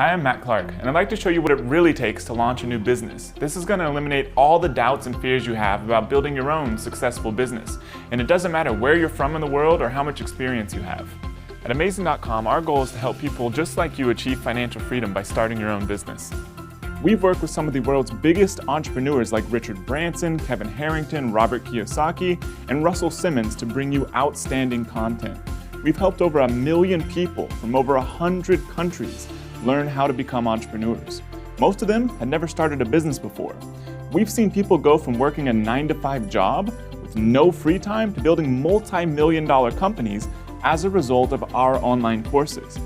Hi, I'm Matt Clark, and I'd like to show you what it really takes to launch a new business. This is going to eliminate all the doubts and fears you have about building your own successful business. And it doesn't matter where you're from in the world or how much experience you have. At Amazing.com, our goal is to help people just like you achieve financial freedom by starting your own business. We've worked with some of the world's biggest entrepreneurs like Richard Branson, Kevin Harrington, Robert Kiyosaki, and Russell Simmons to bring you outstanding content. We've helped over 1 million people from over 100 countries learn how to become entrepreneurs. Most of them had never started a business before. We've seen people go from working a 9-to-5 job with no free time to building multi-million-dollar companies as a result of our online courses.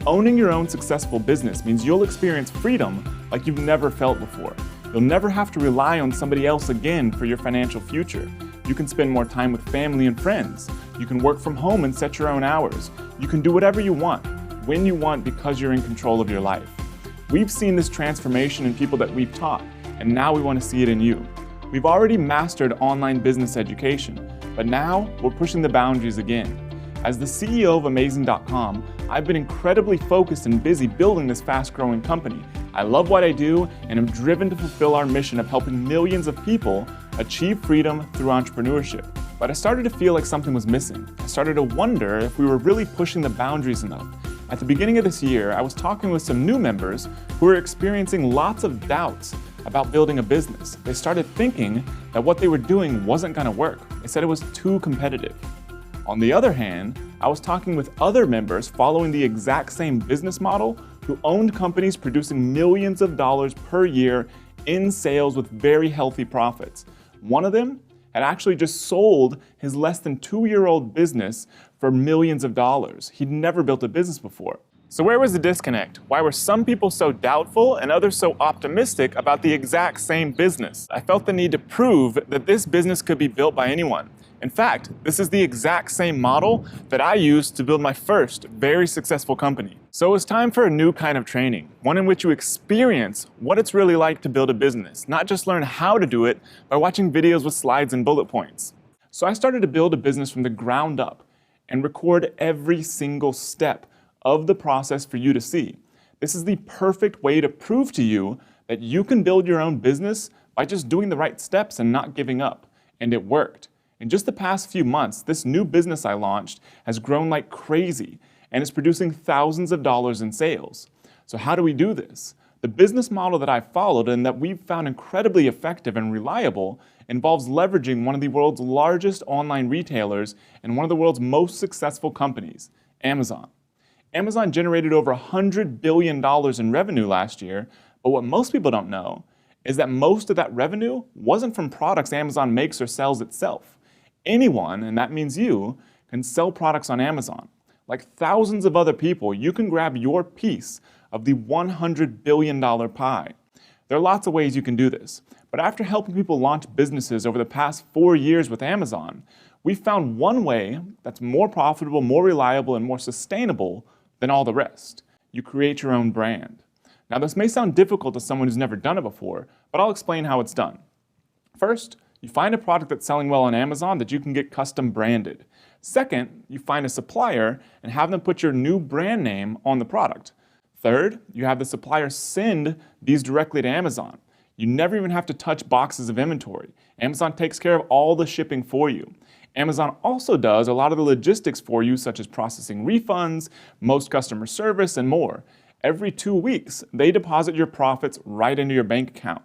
Owning your own successful business means you'll experience freedom like you've never felt before. You'll never have to rely on somebody else again for your financial future. You can spend more time with family and friends. You can work from home and set your own hours. You can do whatever you want, when you want, because you're in control of your life. We've seen this transformation in people that we've taught, and now we want to see it in you. We've already mastered online business education, but now we're pushing the boundaries again. As the CEO of Amazing.com, I've been incredibly focused and busy building this fast-growing company. I love what I do, and am driven to fulfill our mission of helping millions of people achieve freedom through entrepreneurship. But I started to feel like something was missing. I started to wonder if we were really pushing the boundaries enough. At the beginning of this year, I was talking with some new members who were experiencing lots of doubts about building a business. They started thinking that what they were doing wasn't going to work. They said it was too competitive. On the other hand, I was talking with other members following the exact same business model who owned companies producing millions of dollars per year in sales with very healthy profits. One of them had actually just sold his less than 2-year-old business for millions of dollars. He'd never built a business before. So where was the disconnect? Why were some people so doubtful and others so optimistic about the exact same business? I felt the need to prove that this business could be built by anyone. In fact, this is the exact same model that I used to build my first very successful company. So it was time for a new kind of training, one in which you experience what it's really like to build a business, not just learn how to do it by watching videos with slides and bullet points. So I started to build a business from the ground up and record every single step of the process for you to see. This is the perfect way to prove to you that you can build your own business by just doing the right steps and not giving up. And it worked. In just the past few months, this new business I launched has grown like crazy and is producing thousands of dollars in sales. So how do we do this? The business model that I followed and that we've found incredibly effective and reliable involves leveraging one of the world's largest online retailers and one of the world's most successful companies, Amazon. Amazon generated over $100 billion in revenue last year, but what most people don't know is that most of that revenue wasn't from products Amazon makes or sells itself. Anyone, and that means you, can sell products on Amazon. Like thousands of other people, you can grab your piece of the $100 billion pie. There are lots of ways you can do this, but after helping people launch businesses over the past 4 years with Amazon, we found one way that's more profitable, more reliable, and more sustainable than all the rest. You create your own brand. Now, this may sound difficult to someone who's never done it before, but I'll explain how it's done. First, you find a product that's selling well on Amazon that you can get custom branded. Second, you find a supplier and have them put your new brand name on the product. Third, you have the supplier send these directly to Amazon. You never even have to touch boxes of inventory. Amazon takes care of all the shipping for you. Amazon also does a lot of the logistics for you, such as processing refunds, most customer service, and more. Every 2 weeks, they deposit your profits right into your bank account.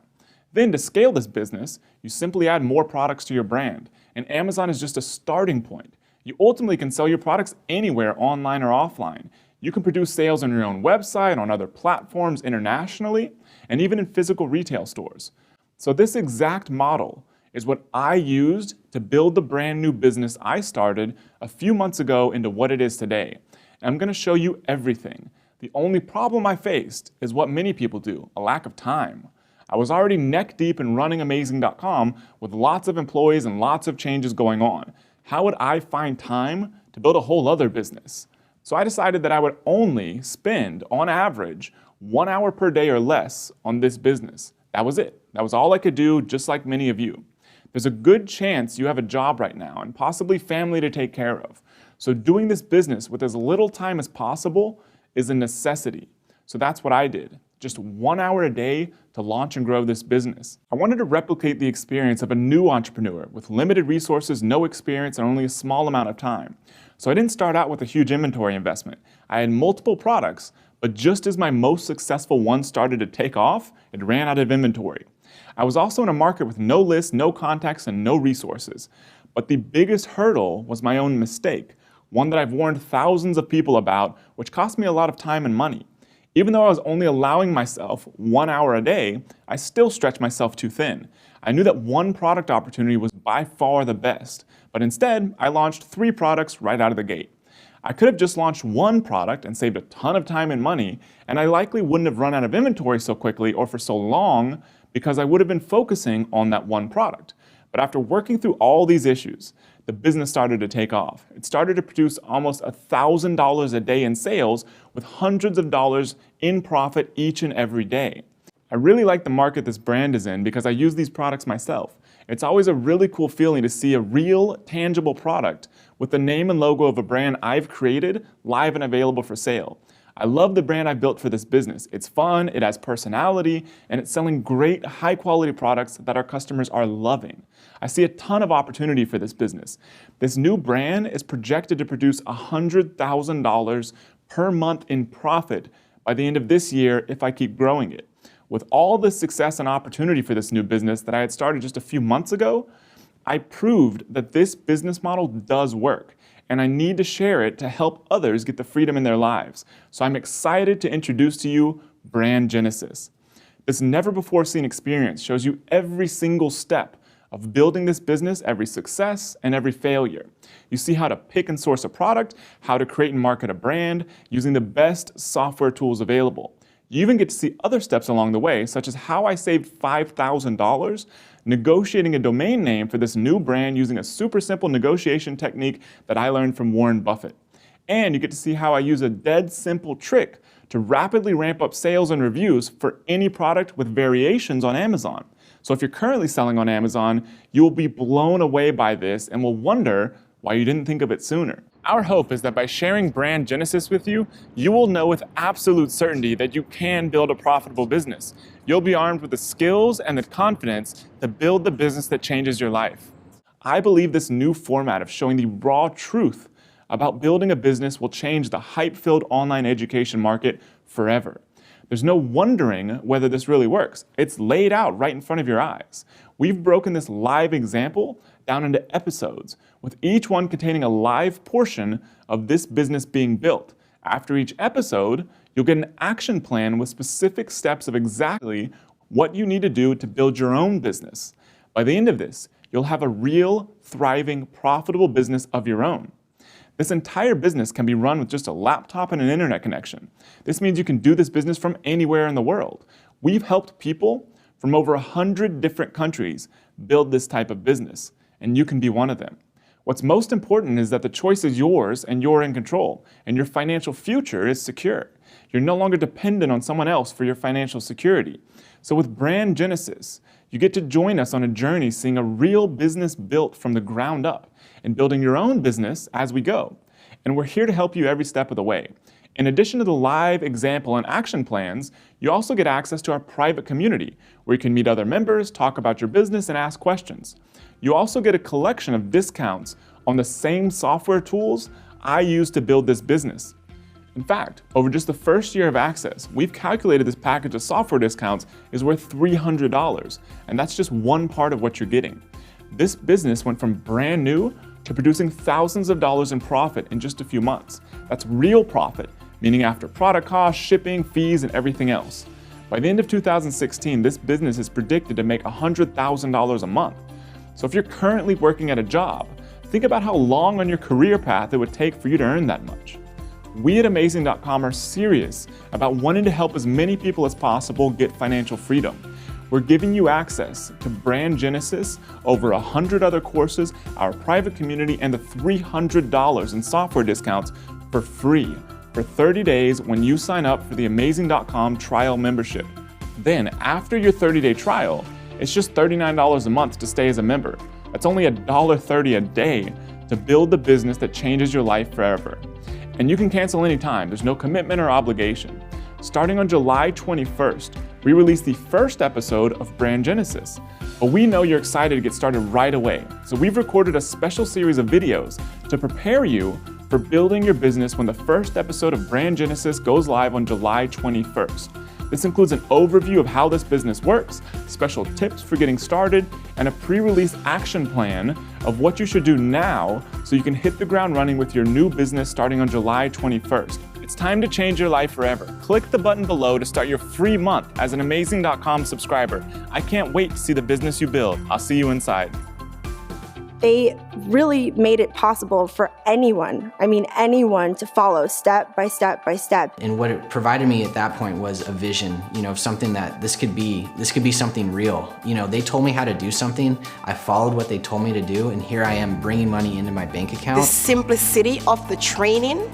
Then to scale this business, you simply add more products to your brand, and Amazon is just a starting point. You ultimately can sell your products anywhere, online or offline. You can produce sales on your own website, on other platforms, internationally, and even in physical retail stores. So this exact model is what I used to build the brand new business I started a few months ago into what it is today. And I'm going to show you everything. The only problem I faced is what many people do, a lack of time. I was already neck deep in running Amazing.com with lots of employees and lots of changes going on. How would I find time to build a whole other business? So I decided that I would only spend, on average, 1 hour per day or less on this business. That was it. That was all I could do, just like many of you. There's a good chance you have a job right now and possibly family to take care of. So doing this business with as little time as possible is a necessity. So that's what I did. Just 1 hour a day to launch and grow this business. I wanted to replicate the experience of a new entrepreneur with limited resources, no experience, and only a small amount of time. So I didn't start out with a huge inventory investment. I had multiple products, but just as my most successful one started to take off, it ran out of inventory. I was also in a market with no list, no contacts, and no resources. But the biggest hurdle was my own mistake, one that I've warned thousands of people about, which cost me a lot of time and money. Even though I was only allowing myself 1 hour a day, I still stretched myself too thin. I knew that one product opportunity was by far the best, but instead, I launched 3 products right out of the gate. I could have just launched one product and saved a ton of time and money, and I likely wouldn't have run out of inventory so quickly or for so long because I would have been focusing on that one product. But after working through all these issues, the business started to take off. It started to produce almost $1,000 a day in sales with hundreds of dollars in profit each and every day. I really like the market this brand is in because I use these products myself. It's always a really cool feeling to see a real, tangible product with the name and logo of a brand I've created live and available for sale. I love the brand I built for this business. It's fun, it has personality, and it's selling great, high-quality products that our customers are loving. I see a ton of opportunity for this business. This new brand is projected to produce $100,000 per month in profit by the end of this year if I keep growing it. With all the success and opportunity for this new business that I had started just a few months ago, I proved that this business model does work, and I need to share it to help others get the freedom in their lives. So I'm excited to introduce to you Brand Genesis. This never-before-seen experience shows you every single step of building this business, every success and every failure. You see how to pick and source a product, how to create and market a brand, using the best software tools available. You even get to see other steps along the way, such as how I saved $5,000 negotiating a domain name for this new brand using a super simple negotiation technique that I learned from Warren Buffett. And you get to see how I use a dead simple trick to rapidly ramp up sales and reviews for any product with variations on Amazon. So if you're currently selling on Amazon, you will be blown away by this and will wonder why you didn't think of it sooner. Our hope is that by sharing Brand Genesis with you, you will know with absolute certainty that you can build a profitable business. You'll be armed with the skills and the confidence to build the business that changes your life. I believe this new format of showing the raw truth about building a business will change the hype-filled online education market forever. There's no wondering whether this really works. It's laid out right in front of your eyes. We've broken this live example down into episodes, with each one containing a live portion of this business being built. After each episode, you'll get an action plan with specific steps of exactly what you need to do to build your own business. By the end of this, you'll have a real, thriving, profitable business of your own. This entire business can be run with just a laptop and an internet connection. This means you can do this business from anywhere in the world. We've helped people from over 100 different countries build this type of business, and you can be one of them. What's most important is that the choice is yours and you're in control, and your financial future is secure. You're no longer dependent on someone else for your financial security. So with Brand Genesis, you get to join us on a journey seeing a real business built from the ground up and building your own business as we go. And we're here to help you every step of the way. In addition to the live example and action plans, you also get access to our private community where you can meet other members, talk about your business, and ask questions. You also get a collection of discounts on the same software tools I use to build this business. In fact, over just the first year of access, we've calculated this package of software discounts is worth $300, and that's just one part of what you're getting. This business went from brand new to producing thousands of dollars in profit in just a few months. That's real profit, meaning after product costs, shipping, fees, and everything else. By the end of 2016, this business is predicted to make $100,000 a month. So if you're currently working at a job, think about how long on your career path it would take for you to earn that much. We at Amazing.com are serious about wanting to help as many people as possible get financial freedom. We're giving you access to Brand Genesis, over 100 other courses, our private community, and the $300 in software discounts for free for 30 days when you sign up for the Amazing.com trial membership. Then, after your 30-day trial, it's just $39 a month to stay as a member. That's only $1.30 a day to build the business that changes your life forever. And you can cancel anytime. There's no commitment or obligation. Starting on July 21st, we release the first episode of Brand Genesis. But we know you're excited to get started right away, so we've recorded a special series of videos to prepare you for building your business when the first episode of Brand Genesis goes live on July 21st. This includes an overview of how this business works, special tips for getting started, and a pre-release action plan of what you should do now so you can hit the ground running with your new business starting on July 21st. It's time to change your life forever. Click the button below to start your free month as an Amazing.com subscriber. I can't wait to see the business you build. I'll see you inside. They really made it possible for anyone to follow step by step by step. And what it provided me at that point was a vision, of something that this could be something real. They told me how to do something, I followed what they told me to do, and here I am bringing money into my bank account. The simplicity of the training,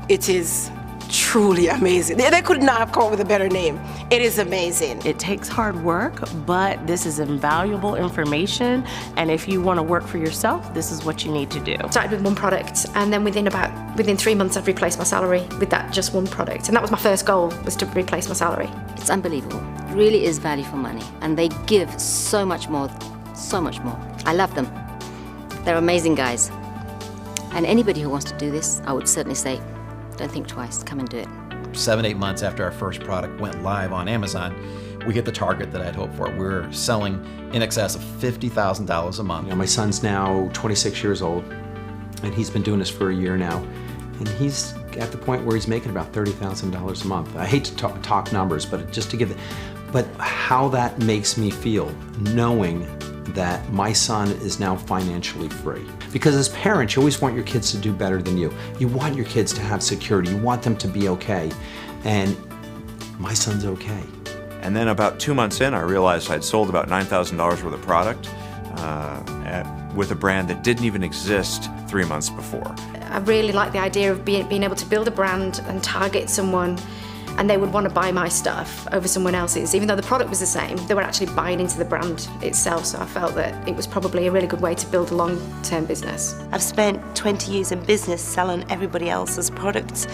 it is truly amazing. They could not have come up with a better name. It is amazing. It takes hard work, but this is invaluable information, and if you want to work for yourself, this is what you need to do. Started with one product, and then within 3 months I'd replaced my salary with that just one product, and that was my first goal, was to replace my salary. It's unbelievable. It really is value for money, and they give so much more, so much more. I love them. They're amazing guys. And anybody who wants to do this, I would certainly say, don't think twice, come and do it. 7-8 months after our first product went live on Amazon, we hit the target that I'd hoped for. We're selling in excess of $50,000 a month. My son's now 26 years old, and he's been doing this for a year now. And he's at the point where he's making about $30,000 a month. I hate to talk numbers, but just to give but how that makes me feel, knowing that my son is now financially free. Because as parents, you always want your kids to do better than you. You want your kids to have security. You want them to be okay. And my son's okay. And then about 2 months in, I realized I'd sold about $9,000 worth of product with a brand that didn't even exist 3 months before. I really like the idea of being able to build a brand and target someone, and they would want to buy my stuff over someone else's. Even though the product was the same, they were actually buying into the brand itself, so I felt that it was probably a really good way to build a long-term business. I've spent 20 years in business selling everybody else's products,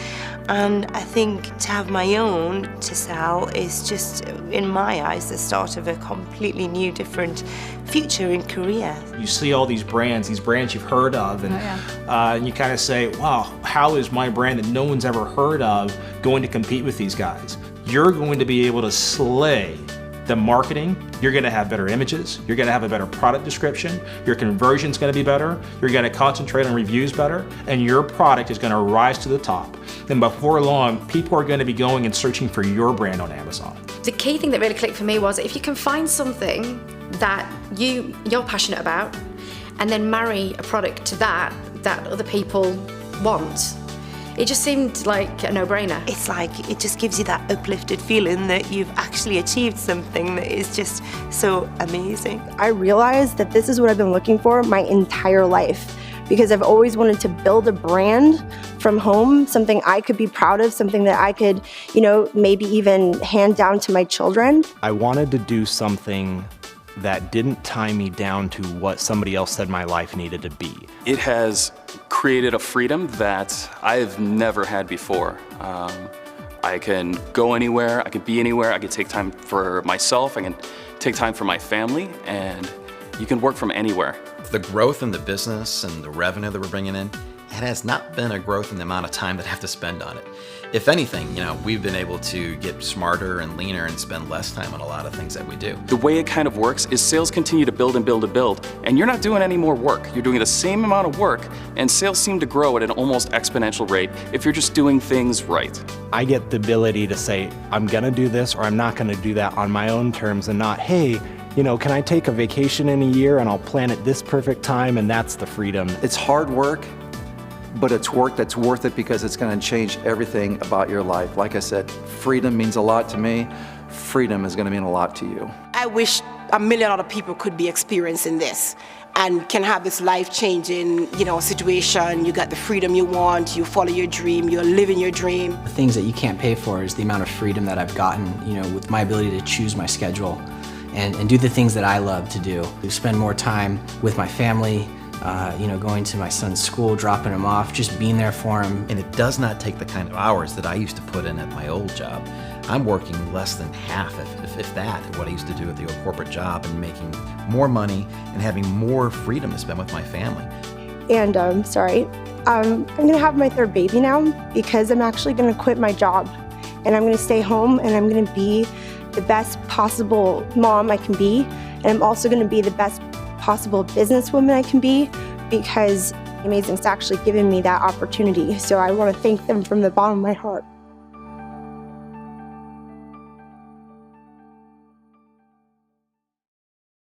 and I think to have my own to sell is just, in my eyes, the start of a completely new, different future in career. You see all these brands you've heard of, and you kind of say, wow, how is my brand that no one's ever heard of going to compete with these guys? You're going to be able to slay the marketing. You're going to have better images. You're going to have a better product description. Your conversion's going to be better. You're going to concentrate on reviews better, and your product is going to rise to the top. And before long, people are going to be going and searching for your brand on Amazon. The key thing that really clicked for me was if you can find something that you're passionate about, and then marry a product to that other people want, it just seemed like a no-brainer. It's like, it just gives you that uplifted feeling that you've actually achieved something that is just so amazing. I realized that this is what I've been looking for my entire life, because I've always wanted to build a brand from home, something I could be proud of, something that I could, maybe even hand down to my children. I wanted to do something that didn't tie me down to what somebody else said my life needed to be. It has created a freedom that I've never had before. I can go anywhere, I can be anywhere, I can take time for myself, I can take time for my family, and you can work from anywhere. The growth in the business and the revenue that we're bringing in, it has not been a growth in the amount of time that I have to spend on it. If anything, we've been able to get smarter and leaner and spend less time on a lot of things that we do. The way it kind of works is sales continue to build and build and build, and you're not doing any more work. You're doing the same amount of work, and sales seem to grow at an almost exponential rate if you're just doing things right. I get the ability to say, I'm gonna do this or I'm not gonna do that on my own terms, and not, hey, can I take a vacation in a year and I'll plan it this perfect time, and that's the freedom. It's hard work, but it's work that's worth it because it's going to change everything about your life. Like I said, freedom means a lot to me. Freedom is going to mean a lot to you. I wish 1 million other people could be experiencing this and can have this life-changing, situation. You got the freedom you want, you follow your dream, you're living your dream. The things that you can't pay for is the amount of freedom that I've gotten, with my ability to choose my schedule and do the things that I love to do. Spend more time with my family, going to my son's school, dropping him off, just being there for him. And it does not take the kind of hours that I used to put in at my old job. I'm working less than half, if that, of what I used to do at the old corporate job, and making more money and having more freedom to spend with my family. And I'm gonna have my third baby now because I'm actually gonna quit my job and I'm gonna stay home and I'm gonna be the best possible mom I can be. And I'm also gonna be the best possible businesswoman I can be because Amazing's actually given me that opportunity. So I wanna thank them from the bottom of my heart.